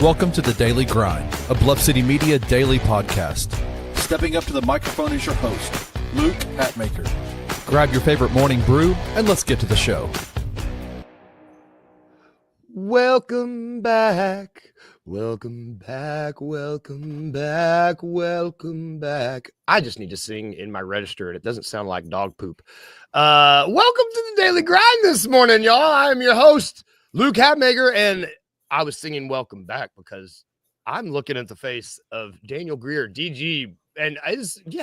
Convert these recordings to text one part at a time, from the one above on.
Welcome to the Daily Grind, a Bluff City Media daily podcast. Stepping up to the microphone is your host, Luke Hatmaker. Grab your favorite morning brew and let's get to the show. Welcome back. Welcome back. Welcome back. Welcome back. I just need to sing in my register and it doesn't sound like dog poop. Welcome to the Daily Grind this morning, y'all. I am your host, Luke Hatmaker, and I was singing welcome back because I'm looking at the face of Daniel Greer, DG, and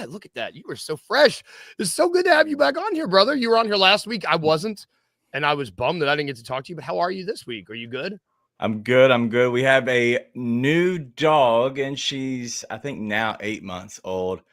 look at that. You were so fresh. It's so good to have you back on here, brother. You were on here last week. I wasn't, and I was bummed that I didn't get to talk to you, but how are you this week? Are you good? I'm good. We have a new dog, and she's, I think, now 8 months old.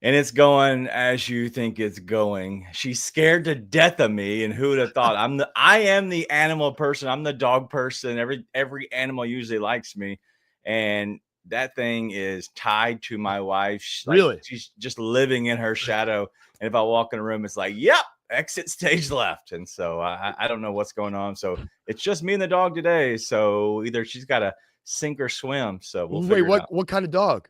And it's going as you think it's going. She's scared to death of me, and who would have thought? I am the animal person. I'm the dog person. Every animal usually likes me, and that thing is tied to my wife. Really? She's just living in her shadow. And if I walk in a room, it's like, yep, exit stage left. And so I don't know what's going on. So it's just me and the dog today. So either she's got to sink or swim. So we'll figure it out. What kind of dog?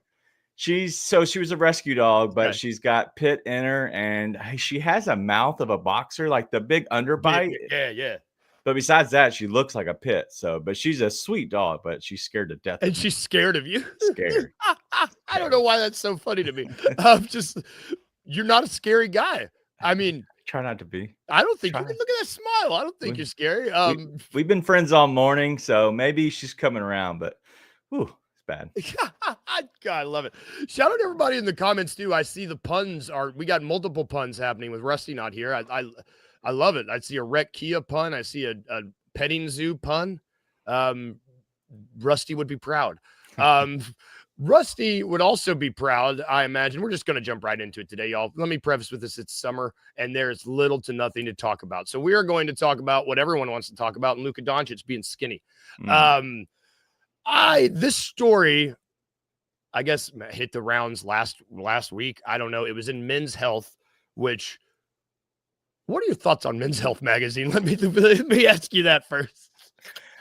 She was a rescue dog, but she's got pit in her, and she has a mouth of a boxer, like the big underbite. Yeah. But besides that, she looks like a pit. So, but she's a sweet dog, but she's scared to death. And she's scared of you. Scared. I don't know why that's so funny to me. You're not a scary guy. I mean, try not to be. I don't think. Look at that smile. I don't think you're scary. We've been friends all morning, so maybe she's coming around, but whew, it's bad. God, I love it. Shout out to everybody in the comments too. I see the puns we got multiple puns happening with Rusty not here. I love it. I see a wreck Kia pun. I see a petting zoo pun. Rusty would be proud. Rusty would also be proud, I imagine. We're just going to jump right into it today, y'all. Let me preface with this. It's summer, and there's little to nothing to talk about. So we are going to talk about what everyone wants to talk about, and Luka Dončić being skinny. This story, I guess, hit the rounds last week. I don't know. It was in Men's Health, which, what are your thoughts on Men's Health magazine? Let me ask you that first.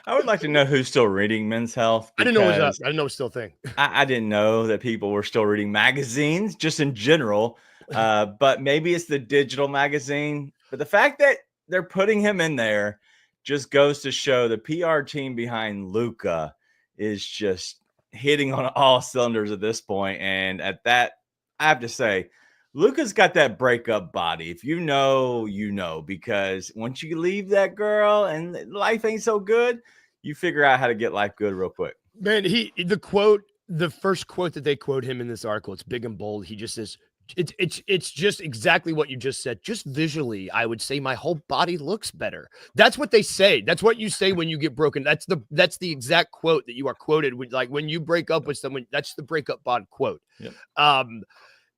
I would like to know who's still reading Men's Health. I didn't know it was still a thing. I didn't know that people were still reading magazines just in general. But maybe it's the digital magazine. But the fact that they're putting him in there just goes to show the PR team behind Luka is just hitting on all cylinders at this point. And at that, I have to say, Luka's got that breakup body. If you know, you know, because once you leave that girl and life ain't so good, you figure out how to get life good real quick. Man, the first quote that they quote him in this article, it's big and bold. He just says, it's just exactly what you just said. Just visually, I would say my whole body looks better. That's what they say. That's what you say when you get broken. That's the exact quote that you are quoted with. Like when you break up with someone, that's the breakup bond quote. Yep.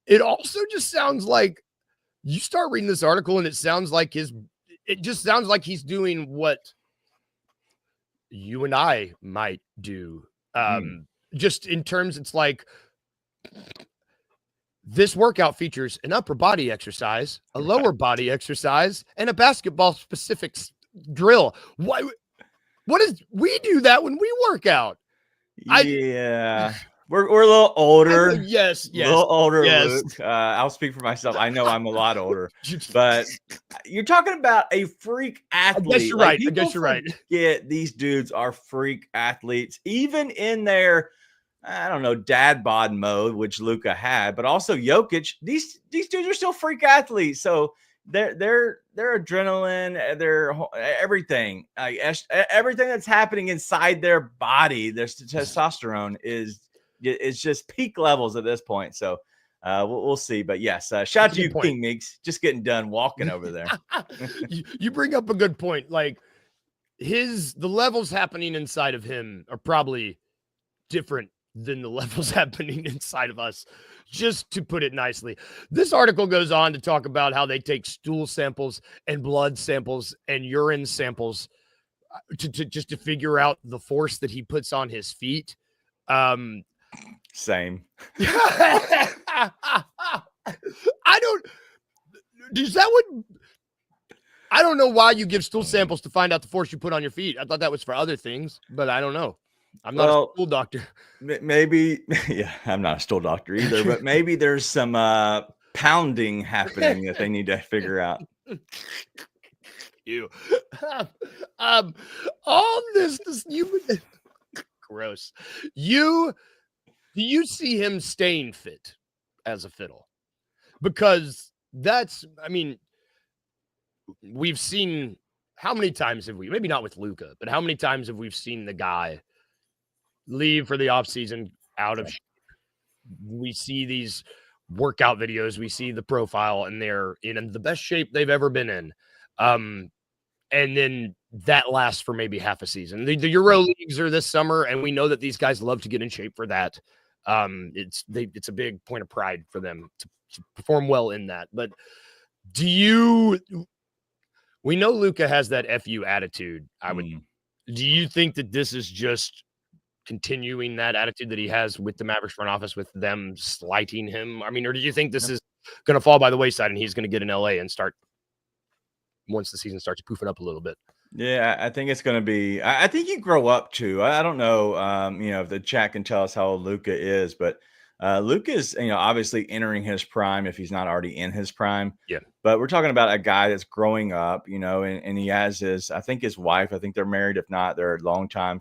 It also just sounds like you start reading this article and it just sounds like he's doing what you and I might do. Just in terms, it's like this workout features an upper body exercise, a lower body exercise, and a basketball specific drill. We do that when we work out. We're a little older. Yes. A little older, yes. Luke. I'll speak for myself. I know I'm a lot older. But you're talking about a freak athlete. I guess you're right. Yeah, these dudes are freak athletes. Even in their, I don't know, dad bod mode, which Luka had, but also Jokic, these dudes are still freak athletes. So their adrenaline, their everything, everything that's happening inside their body, their testosterone is just peak levels at this point. So we'll see. But yes, shout out to you, King Meeks, just getting done walking over there. You bring up a good point. Like the levels happening inside of him are probably different than the levels happening inside of us, just to put it nicely. This article goes on to talk about how they take stool samples and blood samples and urine samples to figure out the force that he puts on his feet. Same. I don't know why you give stool samples to find out the force you put on your feet. I thought that was for other things, but I don't know. I'm not a school doctor. Maybe, yeah, I'm not a stool doctor either, but maybe there's some pounding happening that they need to figure out. You, all this you gross. Do you see him staying fit as a fiddle? Because we've seen, how many times have we, maybe not with Luka, but how many times have we seen the guy leave for the offseason out of shape? We see these workout videos, we see the profile, and they're in the best shape they've ever been in. And then that lasts for maybe half a season. The Euro leagues are this summer, and we know that these guys love to get in shape for that. It's a big point of pride for them to perform well in that. But we know Luka has that FU attitude. Do you think that this is just continuing that attitude that he has with the Mavericks front office, with them slighting him? I mean, or do you think this is going to fall by the wayside and he's going to get in LA and start, once the season starts poofing up a little bit? Yeah, I think it's going to be, I think you grow up too. I don't know, if the chat can tell us how old Luka is, but Luka is, obviously entering his prime if he's not already in his prime. Yeah. But we're talking about a guy that's growing up, and he has his wife, I think they're married. If not, they're a long time,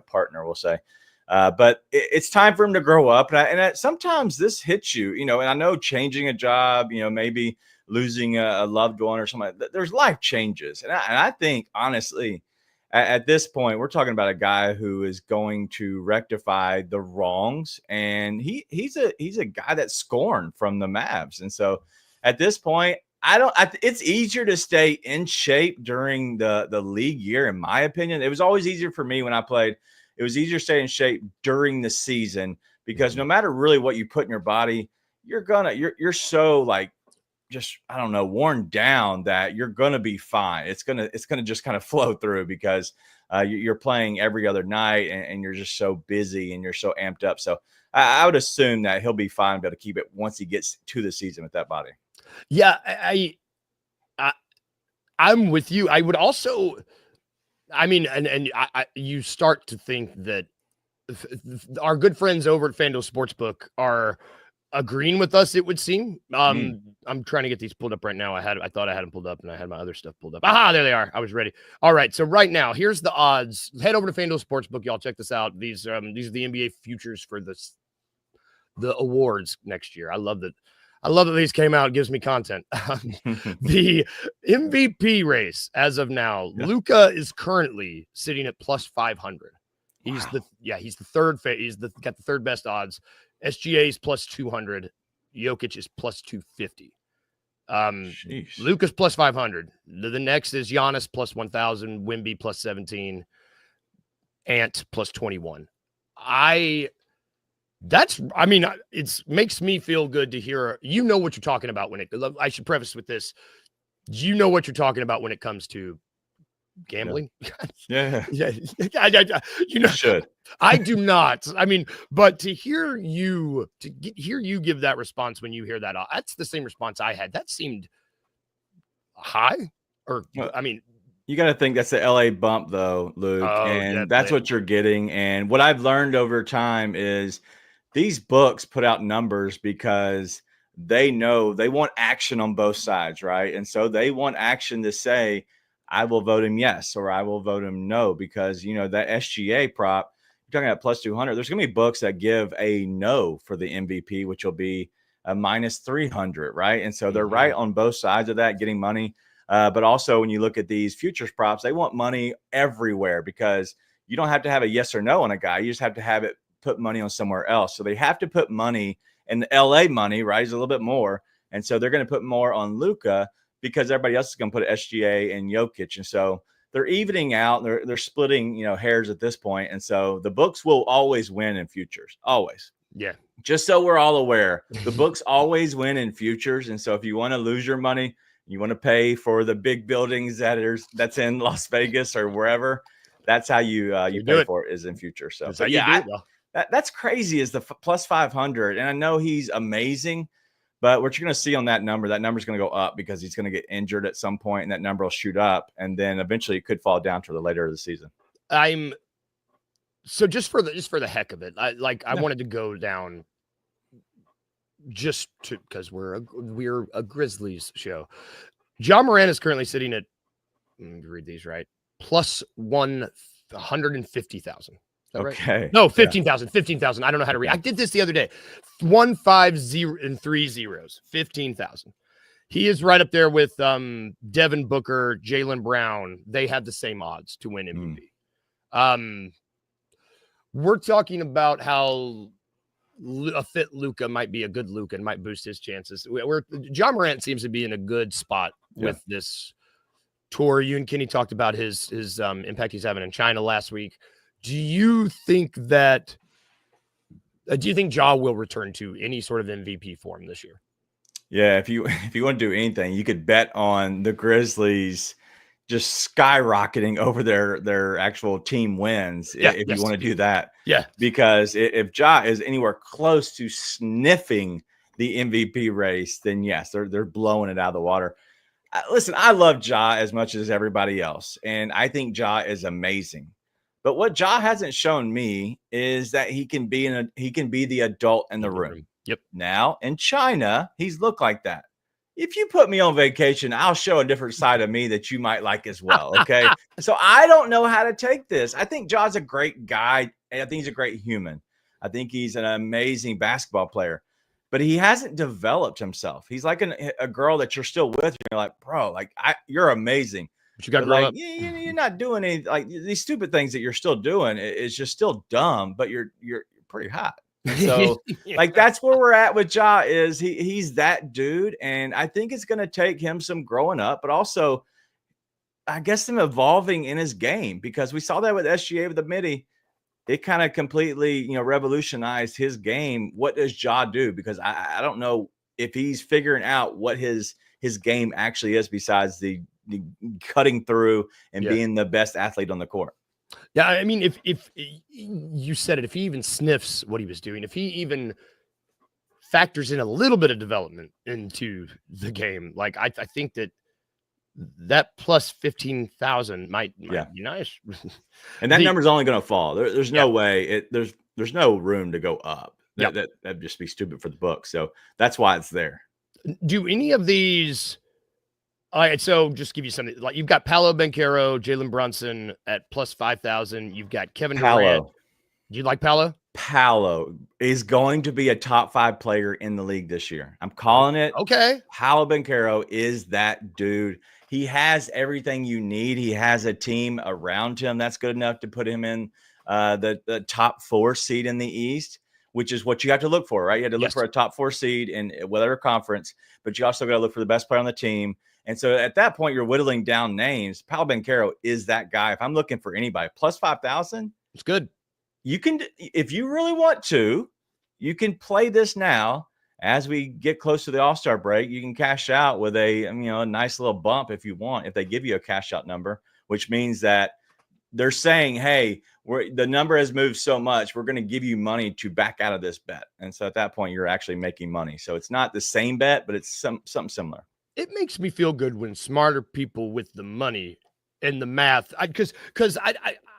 partner, we'll say. But it's time for him to grow up. And sometimes this hits you, and I know changing a job, maybe losing a loved one or something, there's life changes. And I think, honestly, at this point, we're talking about a guy who is going to rectify the wrongs. And he's a guy that's scorned from the Mavs. And so at this point, it's easier to stay in shape during the league year, in my opinion. It was always easier for me when I played. It was easier to stay in shape during the season, because no matter really what you put in your body, you're so like, just, I don't know, worn down that you're going to be fine. It's going to just kind of flow through, because you're playing every other night and you're just so busy and you're so amped up. So I would assume that he'll be fine, be able to keep it once he gets to the season with that body. Yeah. I'm with you. I would also, you start to think that our good friends over at FanDuel Sportsbook are agreeing with us, it would seem. I'm trying to get these pulled up right now. I thought I had them pulled up, and I had my other stuff pulled up. Aha, there they are. I was ready. All right, so right now, here's the odds. Head over to FanDuel Sportsbook, y'all. Check this out. These are the NBA futures for the awards next year. I love that these came out. It gives me content. The MVP race as of now, Luka is currently sitting at plus 500. He's he's the third. Got the third best odds. SGA is plus 200. Jokic is plus 250. Luka's plus 500. The next is Giannis plus 1,000. Wemby plus 17. Ant plus 21. It makes me feel good to hear. You know what you're talking about I should preface with this. You know what you're talking about when it comes to gambling. Yeah. Should. I do not. But to hear you give that response when you hear that, that's the same response I had. That seemed high. You got to think that's the LA bump, though, Luke, and that's what you're getting. And what I've learned over time is these books put out numbers because they know they want action on both sides, right? And so they want action to say, I will vote him yes, or I will vote him no, because, that SGA prop, you're talking about plus 200. There's going to be books that give a no for the MVP, which will be a minus 300, right? And so they're right on both sides of that, getting money. But also when you look at these futures props, they want money everywhere, because you don't have to have a yes or no on a guy. You just have to have it put money on somewhere else. So they have to put money, and the LA money, right, is a little bit more. And so they're going to put more on Luka, because everybody else is going to put SGA and Jokic. And so they're evening out. They're splitting, hairs at this point. And so the books will always win in futures. Always. Yeah. Just so we're all aware, the books always win in futures. And so if you want to lose your money, you want to pay for the big buildings that's in Las Vegas or wherever, that's how you pay for it, is in futures. So that's crazy, is the plus 500. And I know he's amazing, but what you're going to see on that number's going to go up, because he's going to get injured at some point, and that number will shoot up, and then eventually it could fall down to the later of the season. So just for the heck of it, I wanted to go down just because we're a Grizzlies show. Ja Morant is currently sitting at, let me read these right, plus 150,000. Okay. Right? No, 15,000. 15,000. I don't know how to read. I did this the other day. 150 and 3 zeros. 15,000. He is right up there with Devin Booker, Jaylen Brown. They have the same odds to win MVP. We're talking about how a fit Luka might be a good Luka and might boost his chances. Ja Morant seems to be in a good spot with this tour. You and Kenny talked about his impact he's having in China last week. Do you think Ja will return to any sort of MVP form this year? Yeah, if you want to do anything, you could bet on the Grizzlies just skyrocketing over their actual team wins if you want to do that. Yeah. Because if Ja is anywhere close to sniffing the MVP race, then yes, they're blowing it out of the water. Listen, I love Ja as much as everybody else, and I think Ja is amazing. But what Ja hasn't shown me is that he can be the adult in the room. Yep. Now in China, he's looked like that. If you put me on vacation, I'll show a different side of me that you might like as well. Okay. So I don't know how to take this. I think Ja's a great guy. And I think he's a great human. I think he's an amazing basketball player, but he hasn't developed himself. He's like a girl that you're still with. And you're like, bro, you're amazing. But you got to grow up. You're not doing any these stupid things that you're still doing. It's just still dumb, but you're pretty hot. So that's where we're at with Ja is he's that dude. And I think it's going to take him some growing up, but also I guess him evolving in his game, because we saw that with SGA with the midi. It kind of completely, revolutionized his game. What does Ja do? Because I don't know if he's figuring out what his game actually is besides the cutting through and being the best athlete on the court. Yeah, I mean, if you said it, if he even sniffs what he was doing, if he even factors in a little bit of development into the game, I think that plus 15,000 might be nice. And that number's only going to fall. There's no way there's no room to go up. That'd just be stupid for the book. So that's why it's there. Do any of these? All right, so just give you something. Like you've got Paolo Banchero, Jalen Brunson at plus 5,000. You've got Kevin Durant. Do you like Paolo? Paolo is going to be a top 5 player in the league this year. I'm calling it. Okay. Paolo Banchero is that dude. He has everything you need. He has a team around him that's good enough to put him in the top 4 seed in the East, which is what you have to look for, right? You have to look for a top 4 seed in whatever conference, but you also got to look for the best player on the team. And so at that point, you're whittling down names. Paolo Banchero is that guy. If I'm looking for anybody, plus 5,000, it's good. You can, if you really want to, you can play this now. As we get close to the All-Star break, you can cash out with a nice little bump if you want, if they give you a cash out number, which means that they're saying, hey, the number has moved so much, we're going to give you money to back out of this bet. And so at that point, you're actually making money. So it's not the same bet, but it's something similar. It makes me feel good when smarter people with the money and the math, because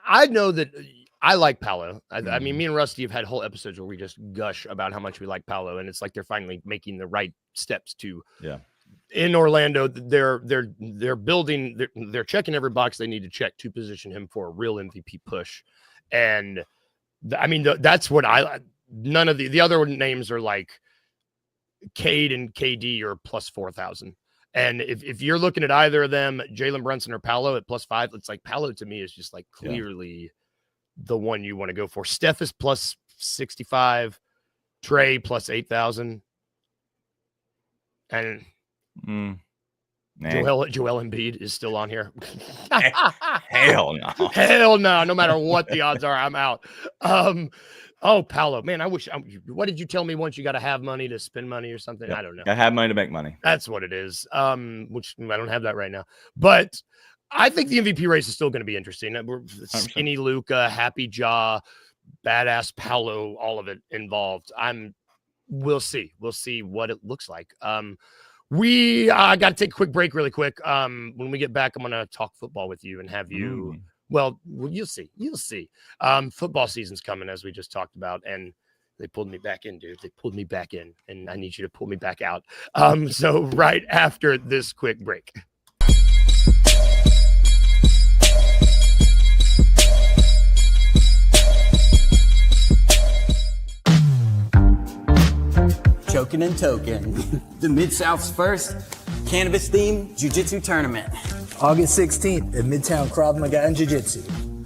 I know that I like Paolo. I mean, me and Rusty have had whole episodes where we just gush about how much we like Paolo, and it's like they're finally making the right steps to. Yeah. In Orlando, they're building. They're checking every box they need to check to position him for a real MVP push, and I mean that's what I. None of the other names are like Cade and KD are plus 4,000. And if you're looking at either of them, Jalen Brunson or Paolo at plus 5, it's like Paolo to me is just like clearly the one you want to go for. Steph is plus 65, Trey plus 8,000, and Joel Embiid is still on here. Hell no. Hell no. No matter what the odds are, I'm out. Oh, Paolo, man, I wish. What did you tell me once? You got to have money to spend money or something? I don't know. I have money to make money. That's what it is. Which I don't have that right now. But I think the MVP race is still going to be interesting. Skinny Luka, happy Ja, badass Paolo, all of it involved. We'll see. We'll see what it looks like. We got to take a quick break really quick. When we get back, I'm going to talk football with you and have you Well, you'll see. You'll see. Football season's coming, as we just talked about, and they pulled me back in, dude. They pulled me back in, and I need you to pull me back out. So right after this quick break. Choking and Token, the Mid-South's first cannabis-themed jiu-jitsu tournament. August 16th at Midtown Crab and Jiu-Jitsu.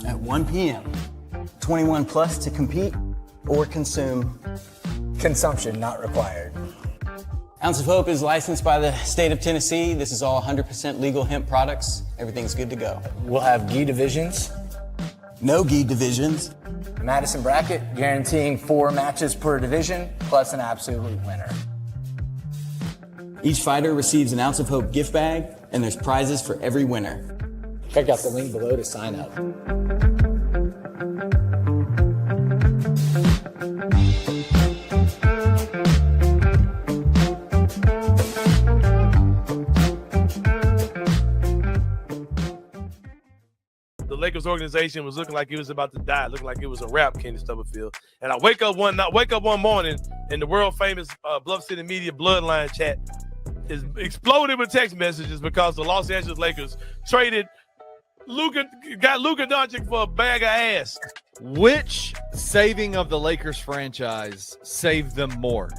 At 1 p.m. 21 plus to compete or consume. Consumption not required. Ounce of Hope is licensed by the state of Tennessee. This is all 100% legal hemp products. Everything's good to go. We'll have gi divisions. No gi divisions. Madison bracket, guaranteeing 4 matches per division, plus an absolute winner. Each fighter receives an Ounce of Hope gift bag, and there's prizes for every winner. Check out the link below to sign up. Lakers organization was looking like it was about to die, looking like it was a wrap, Kenny Stubblefield. And I wake up one morning, and the world famous Bluff City Media Bloodline chat is exploded with text messages because the Los Angeles Lakers got Luka Dončić for a bag of ass. Which saving of the Lakers franchise saved them more?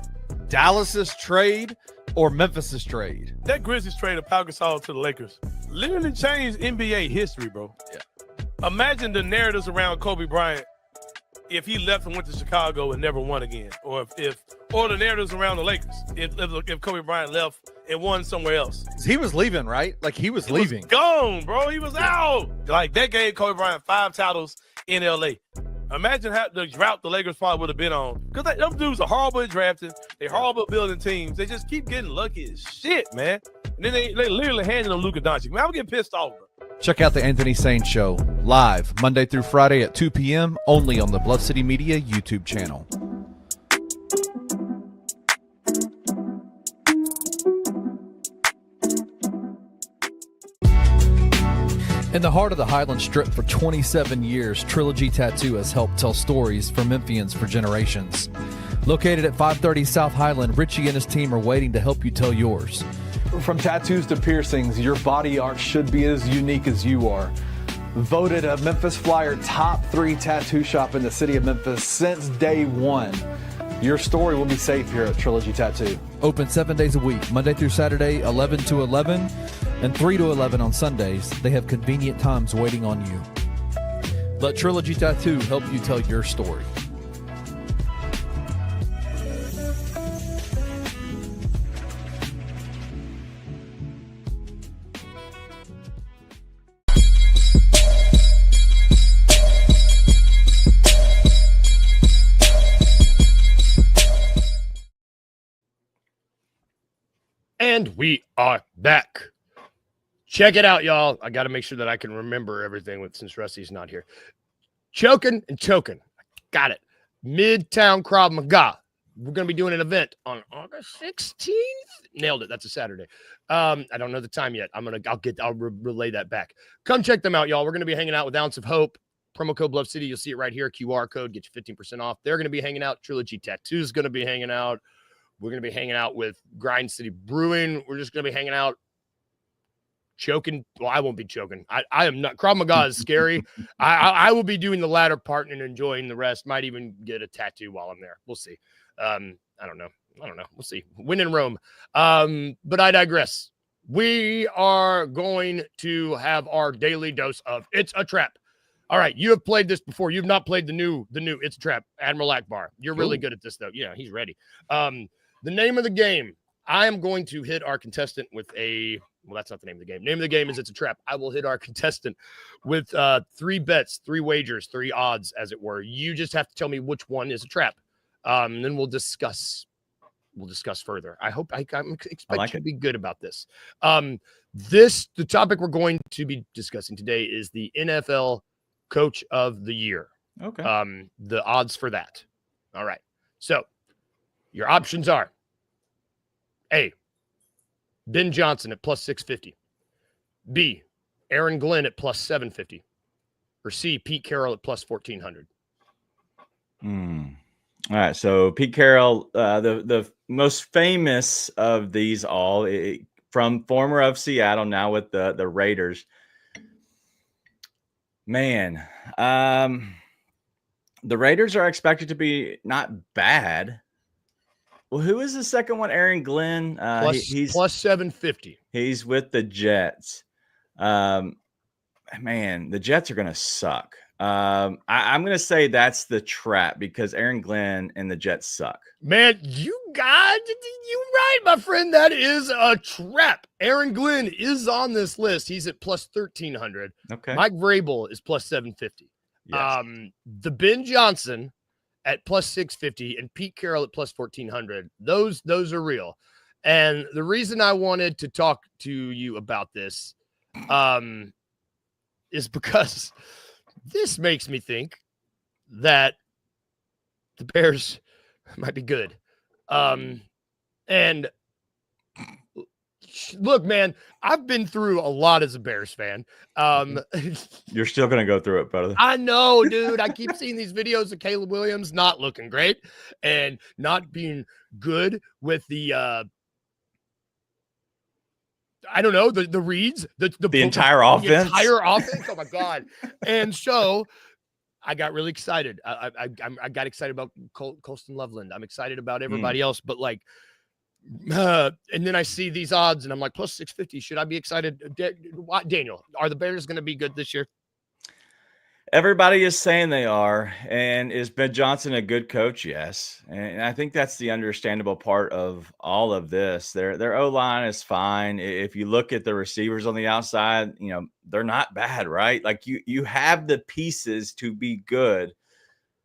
Dallas's trade or Memphis's trade? That Grizzlies trade of Pau Gasol to the Lakers literally changed NBA history, bro. Yeah. Imagine the narratives around Kobe Bryant if he left and went to Chicago and never won again, or or the narratives around the Lakers if Kobe Bryant left and won somewhere else. He was leaving, right? Like he was leaving. Gone, bro. He was out. Like that gave Kobe Bryant 5 titles in LA. Imagine how the drought the Lakers probably would have been on. Because them dudes are horrible at drafting. They're horrible at building teams. They just keep getting lucky as shit, man. And then they literally handed them Luka Dončić. Man, I'm getting pissed off, bro. Check out the Anthony Sain Show live Monday through Friday at 2 p.m. only on the Bluff City Media YouTube channel. In the heart of the Highland Strip for 27 years, Trilogy Tattoo has helped tell stories for Memphians for generations. Located at 530 South Highland, Richie and his team are waiting to help you tell yours. From tattoos to piercings, your body art should be as unique as you are. Voted a Memphis Flyer top 3 tattoo shop in the city of Memphis since day one. Your story will be safe here at Trilogy Tattoo. Open 7 days a week, Monday through Saturday, 11 to 11, and 3 to 11 on Sundays. They have convenient times waiting on you. Let Trilogy Tattoo help you tell your story. And we are back. Check it out, y'all. I got to make sure that I can remember everything since Rusty's not here. Choking and Token. Got it. Midtown Crab. We're going to be doing an event on August 16th. Nailed it. That's a Saturday. I don't know the time yet. I'll relay that back. Come check them out, y'all. We're going to be hanging out with Ounce of Hope. Promo code Bluff City. You'll see it right here. QR code. Get you 15% off. They're going to be hanging out. Trilogy Tattoo is going to be hanging out. We're going to be hanging out with Grind City Brewing. We're just going to be hanging out. Choking. Well, I won't be choking. I am not. Krav Maga is scary. I will be doing the latter part and enjoying the rest. Might even get a tattoo while I'm there. We'll see. I don't know. We'll see. Win in Rome. But I digress. We are going to have our daily dose of It's a Trap. All right. You have played this before. You've not played the new It's a Trap. Admiral Akbar. You're really good at this, though. Yeah, he's ready. The name of the game, I am going to hit our contestant with well, that's not the name of the game. Name of the game is It's a Trap. I will hit our contestant with 3 bets, 3 wagers, 3 odds, as it were. You just have to tell me which one is a trap. And then we'll discuss further. I'm expecting to be good about this. The topic we're going to be discussing today is the NFL Coach of the Year. Okay. The odds for that. All right. So your options are A, Ben Johnson at plus 650. B, Aaron Glenn at plus 750. Or C, Pete Carroll at plus 1,400. All right, so Pete Carroll, the most famous of these all, from former of Seattle, now with the Raiders. Man, the Raiders are expected to be not bad. Well, who is the second one? Aaron Glenn. He's plus 750. He's with the Jets. Man, the Jets are going to suck. I'm going to say that's the trap because Aaron Glenn and the Jets suck. Man, you right, my friend. That is a trap. Aaron Glenn is on this list. He's at plus 1,300. Okay. Mike Vrabel is plus 750. Yes. The Ben Johnson at plus 650 and Pete Carroll at plus 1,400. Those are real. And the reason I wanted to talk to you about this is because this makes me think that the Bears might be good. And look, man, I've been through a lot as a Bears fan. You're still going to go through it, brother. I know, dude. I keep seeing these videos of Caleb Williams not looking great and not being good with the I don't know, the reads, the entire offense. The entire offense. Oh my God. And so I got really excited. I got excited about Colston Loveland. I'm excited about everybody else, but like, and then I see these odds and I'm like, plus 650. Should I be excited? Daniel, are the Bears going to be good this year? Everybody is saying they are. And is Ben Johnson a good coach? Yes. And I think that's the understandable part of all of this. Their O-line is fine. If you look at the receivers on the outside, they're not bad, right? Like you have the pieces to be good.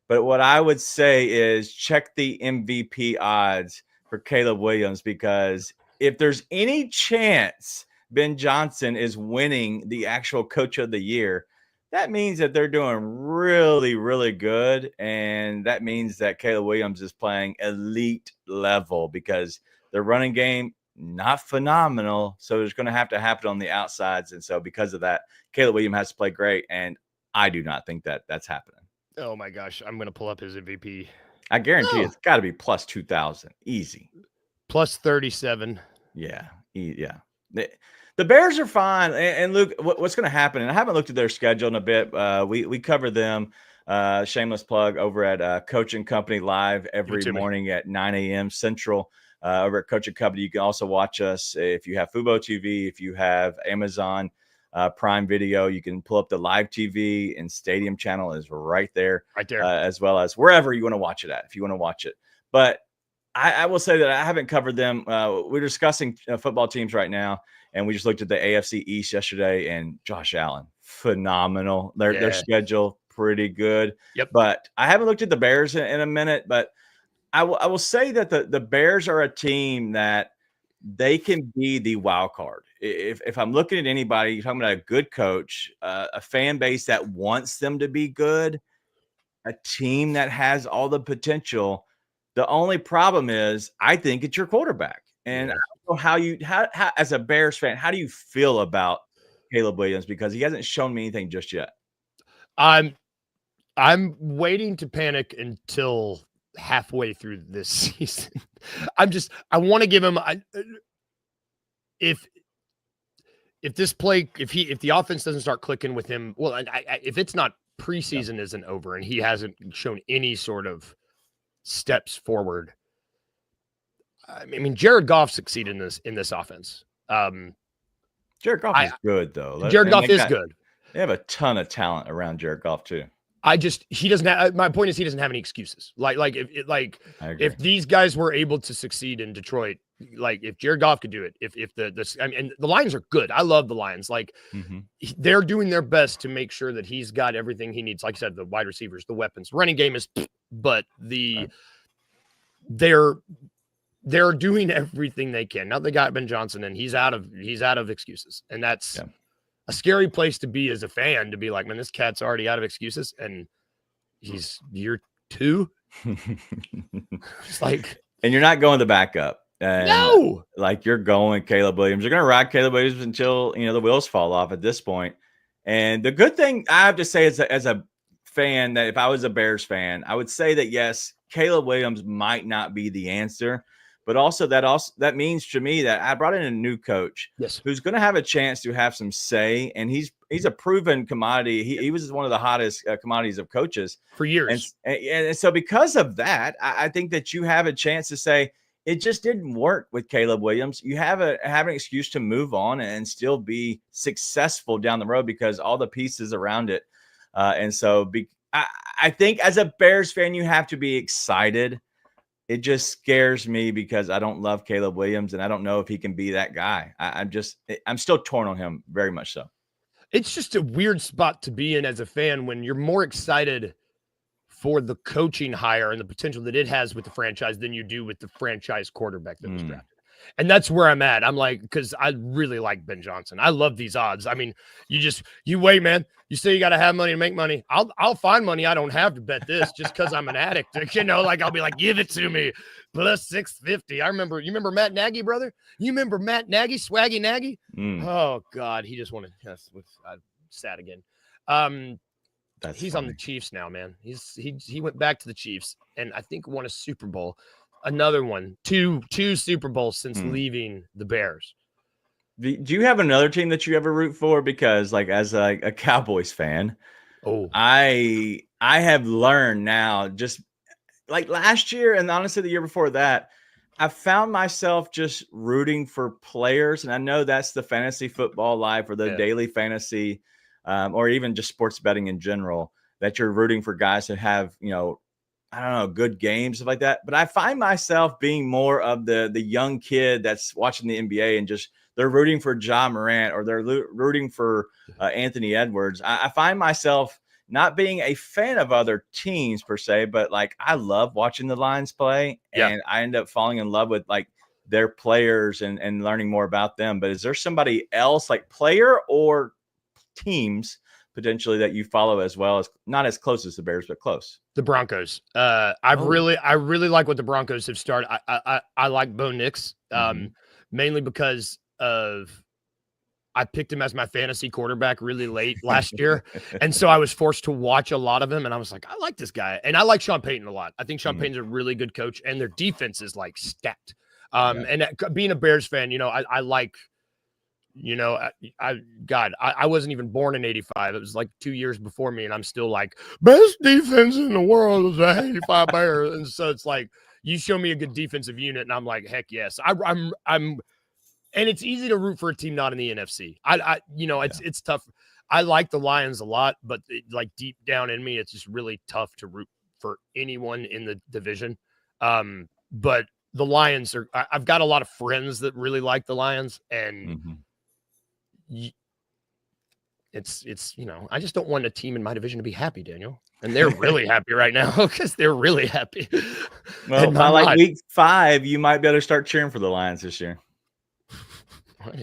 But what I would say is check the MVP odds for Caleb Williams, because if there's any chance Ben Johnson is winning the actual coach of the year, that means that they're doing really, really good. And that means that Caleb Williams is playing elite level because their running game, not phenomenal. So there's going to happen on the outsides. And so because of that, Caleb Williams has to play great. And I do not think that that's happening. Oh my gosh. I'm going to pull up his MVP. I guarantee it's got to be plus 2,000. Easy. Plus 37. Yeah. Yeah. The Bears are fine. And Luke, what's going to happen? And I haven't looked at their schedule in a bit. We cover them, shameless plug, over at Coach and Company Live every morning at 9 a.m. Central over at Coach and Company. You can also watch us if you have Fubo TV, if you have Amazon Prime Video. You can pull up the live TV, and Stadium Channel is right there, as well as wherever you want to watch it at, if you want to watch it. But I will say that I haven't covered them. We're discussing football teams right now, and we just looked at the AFC East yesterday, and Josh Allen, phenomenal. Their schedule, pretty good. Yep. But I haven't looked at the Bears in a minute, but I will say that the Bears are a team that they can be the wild card. If I'm looking at anybody, you're talking about a good coach, a fan base that wants them to be good, a team that has all the potential. The only problem is, I think it's your quarterback. And I don't know how as a Bears fan, how do you feel about Caleb Williams? Because he hasn't shown me anything just yet. I'm waiting to panic until halfway through this season. I want to give him if the offense doesn't start clicking with him, well, if it's not preseason isn't over and he hasn't shown any sort of steps forward. I mean, Jared Goff succeeded in this offense. Jared Goff is good, though. Jared Goff is good. They have a ton of talent around Jared Goff too. He doesn't have, my point is he doesn't have any excuses. If these guys were able to succeed in Detroit, like if Jared Goff could do it, and the Lions are good. I love the Lions. They're doing their best to make sure that he's got everything he needs. Like I said, the wide receivers, the weapons, running game is, but they're doing everything they can. Now they got Ben Johnson and he's out of excuses. And that's a scary place to be as a fan, to be like, man, this cat's already out of excuses and he's year 2. It's like, and you're not going the backup. No, like you're going Caleb Williams. You're going to ride Caleb Williams until the wheels fall off at this point. And the good thing I have to say as a fan, that if I was a Bears fan, I would say that yes, Caleb Williams might not be the answer, but also that means to me that I brought in a new coach, Yes, who's going to have a chance to have some say, and he's a proven commodity. He was one of the hottest commodities of coaches for years. And so because of that, I think that you have a chance to say it just didn't work with Caleb Williams. You have an excuse to move on and still be successful down the road because all the pieces around it. And so I think as a Bears fan, you have to be excited. It just scares me because I don't love Caleb Williams and I don't know if he can be that guy. I'm still torn on him, very much so. It's just a weird spot to be in as a fan when you're more excited for the coaching hire and the potential that it has with the franchise than you do with the franchise quarterback that was drafted. And that's where I'm at. I'm like, because I really like Ben Johnson. I love these odds. I mean, you wait, man. You say you got to have money to make money. I'll find money I don't have to bet this just because I'm an addict. Like I'll be like, give it to me. Plus 650. You remember Matt Nagy, brother? You remember Matt Nagy, Swaggy Nagy? Oh, God. He just wanted I'm sad again. He's funny. on the Chiefs now, man. He went back to the Chiefs and I think won a Super Bowl. Another one, two Super Bowls since leaving the Bears. Do you have another team that you ever root for? Because like as a Cowboys fan, I have learned now, just like last year and honestly the year before that, I found myself just rooting for players. And I know that's the fantasy football life or the daily fantasy or even just sports betting in general, that you're rooting for guys who have, I don't know, good games, stuff like that. But I find myself being more of the young kid that's watching the NBA and just they're rooting for Ja Morant or they're rooting for Anthony Edwards. I find myself not being a fan of other teams per se, but like I love watching the Lions play and I end up falling in love with like their players and learning more about them. But is there somebody else, like player or teams potentially, that you follow as well, as not as close as the Bears, but close? The Broncos. I really like what the Broncos have started. I like Bo Nix, mainly because I picked him as my fantasy quarterback really late last year. And so I was forced to watch a lot of him. And I was like, I like this guy. And I like Sean Payton a lot. I think Sean Payton's a really good coach and their defense is like stacked. And being a Bears fan, I like, I wasn't even born in 85. It was like 2 years before me. And I'm still like, best defense in the world is the 85 Bears. And so it's like, you show me a good defensive unit. And I'm like, heck yes. And it's easy to root for a team not in the NFC. It's tough. I like the Lions a lot, but like deep down in me, it's just really tough to root for anyone in the division. But the Lions I've got a lot of friends that really like the Lions, and it's I just don't want a team in my division to be happy, Daniel. And they're really happy right now because they're really happy. Well, by like week 5, you might be able to start cheering for the Lions this year.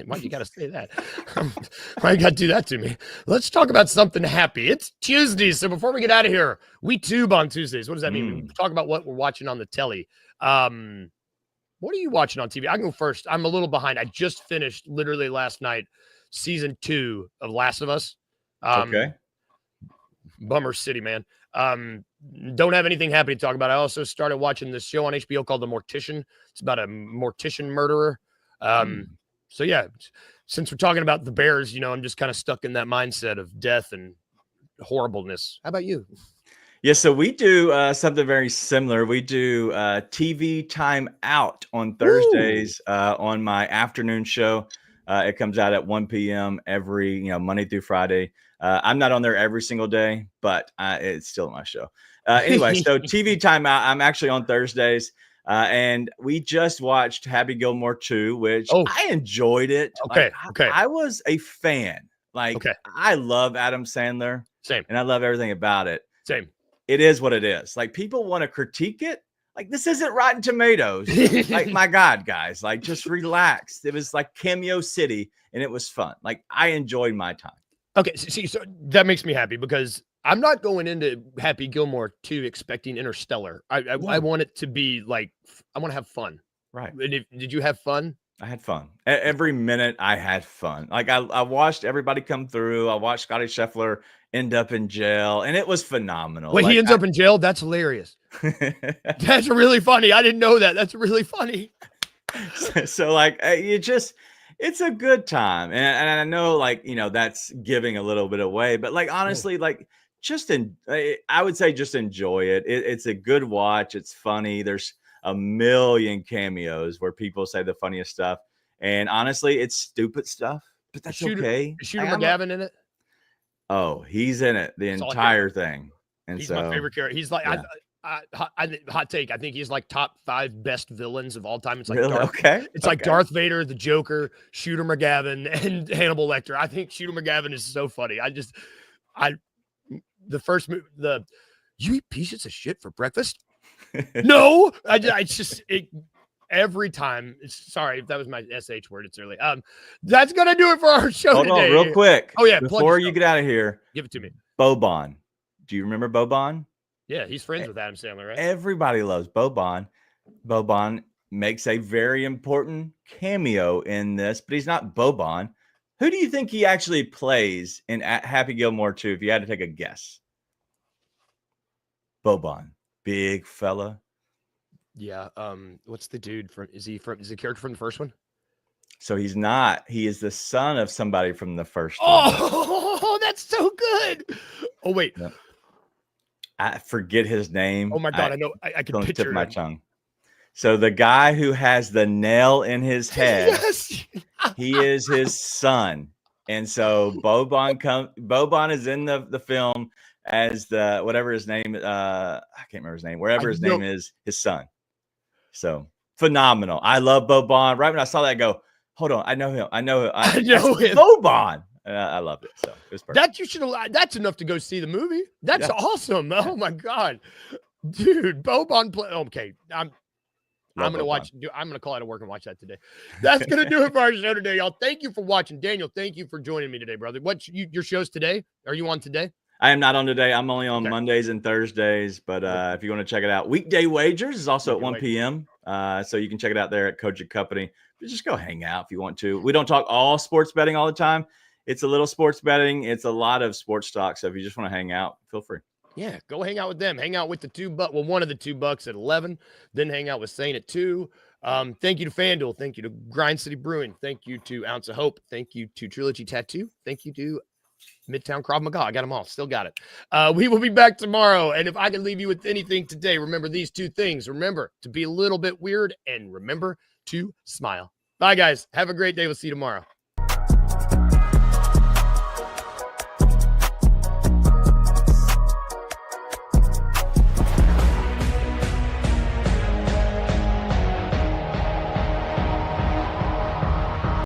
Why you got to say that? Why you got to do that to me? Let's talk about something happy. It's Tuesday, so before we get out of here, we tube on Tuesdays. What does that mean? We talk about what we're watching on the telly. What are you watching on TV? I can go first. I'm a little behind. I just finished literally last night season 2 of Last of Us. Okay. Bummer City, man. Don't have anything happy to talk about. I also started watching this show on HBO called The Mortician. It's about a mortician murderer. So yeah, since we're talking about the Bears, I'm just kind of stuck in that mindset of death and horribleness. How about you? Yeah, so we do something very similar. We do TV Time Out on Thursdays on my afternoon show. It comes out at 1 p.m. every Monday through Friday. I'm not on there every single day, but it's still my show. Anyway, so TV Time Out, I'm actually on Thursdays. And we just watched Happy Gilmore 2, which I enjoyed it. Okay. I was a fan. I love Adam Sandler. Same. And I love everything about it. Same. It is what it is. Like, people want to critique it. Like, this isn't Rotten Tomatoes. Like, my God, guys, like, just relax. It was like Cameo City, and it was fun. Like, I enjoyed my time. Okay. So that makes me happy because I'm not going into Happy Gilmore 2 expecting Interstellar. I want it to be like, I want to have fun. Right. Did you have fun? I had fun. Every minute I had fun. Like I watched everybody come through. I watched Scotty Scheffler end up in jail, and it was phenomenal. Wait, like, he ends up in jail? That's hilarious. That's really funny. I didn't know that. That's really funny. So like it's a good time. And I know, like, you know, that's giving a little bit away, but like, honestly, like I would say just enjoy it. It's a good watch. It's funny. There's a million cameos where people say the funniest stuff. And honestly, it's stupid stuff, but that's okay. Is Shooter McGavin in it? Oh, he's in it. The entire thing. And he's so, my favorite character. He's like, yeah. hot take. I think he's like top 5 best villains of all time. It's like Really? It's like Darth Vader, the Joker, Shooter McGavin, and Hannibal Lecter. I think Shooter McGavin is so funny. The first movie, you eat pieces of shit for breakfast? No, every time. Sorry if that was my SH word. It's early. That's gonna do it for our show Hold today. on, real quick. Oh yeah, before you get out of here, give it to me. Boban. Do you remember Boban? Yeah, he's friends with Adam Sandler, right? Everybody loves Boban. Boban makes a very important cameo in this, but he's not Boban. Who do you think he actually plays in Happy Gilmore 2 if you had to take a guess? Boban. Big fella. Yeah. What's the dude from? Is he a character from the first one? So he's not. He is the son of somebody from the first one. Oh, that's so good. Oh wait. No. I forget his name. Oh my god, I know. I can picture tip my tongue. So the guy who has the nail in his head, yes. he is his son. And so Boban is in the film as the whatever his name. I can't remember his name. Wherever his name is, his son. So phenomenal. I love Boban. Right when I saw that, I go, hold on, I know him. I know him. Boban. I loved it. So it was perfect. That's enough to go see the movie. That's awesome. Oh my god, dude, Boban play. Okay, I'm gonna watch. I'm gonna call out of work and watch that today. That's gonna do it for our show today, y'all. Thank you for watching, Daniel. Thank you for joining me today, brother. What's your shows today? Are you on today? I am not on today. I'm only on Mondays and Thursdays. But if you want to check it out, Weekday Wagers is also at 1 p.m. So you can check it out there at Coach Company. But just go hang out if you want to. We don't talk all sports betting all the time. It's a little sports betting. It's a lot of sports stock. So if you just want to hang out, feel free. Yeah, go hang out with them. Hang out with one of the $2 at 11. Then hang out with Saint at 2. Thank you to FanDuel. Thank you to Grind City Brewing. Thank you to Ounce of Hope. Thank you to Trilogy Tattoo. Thank you to Midtown Crab. I got them all. Still got it. We will be back tomorrow. And if I can leave you with anything today, remember these 2 things. Remember to be a little bit weird and remember to smile. Bye, guys. Have a great day. We'll see you tomorrow.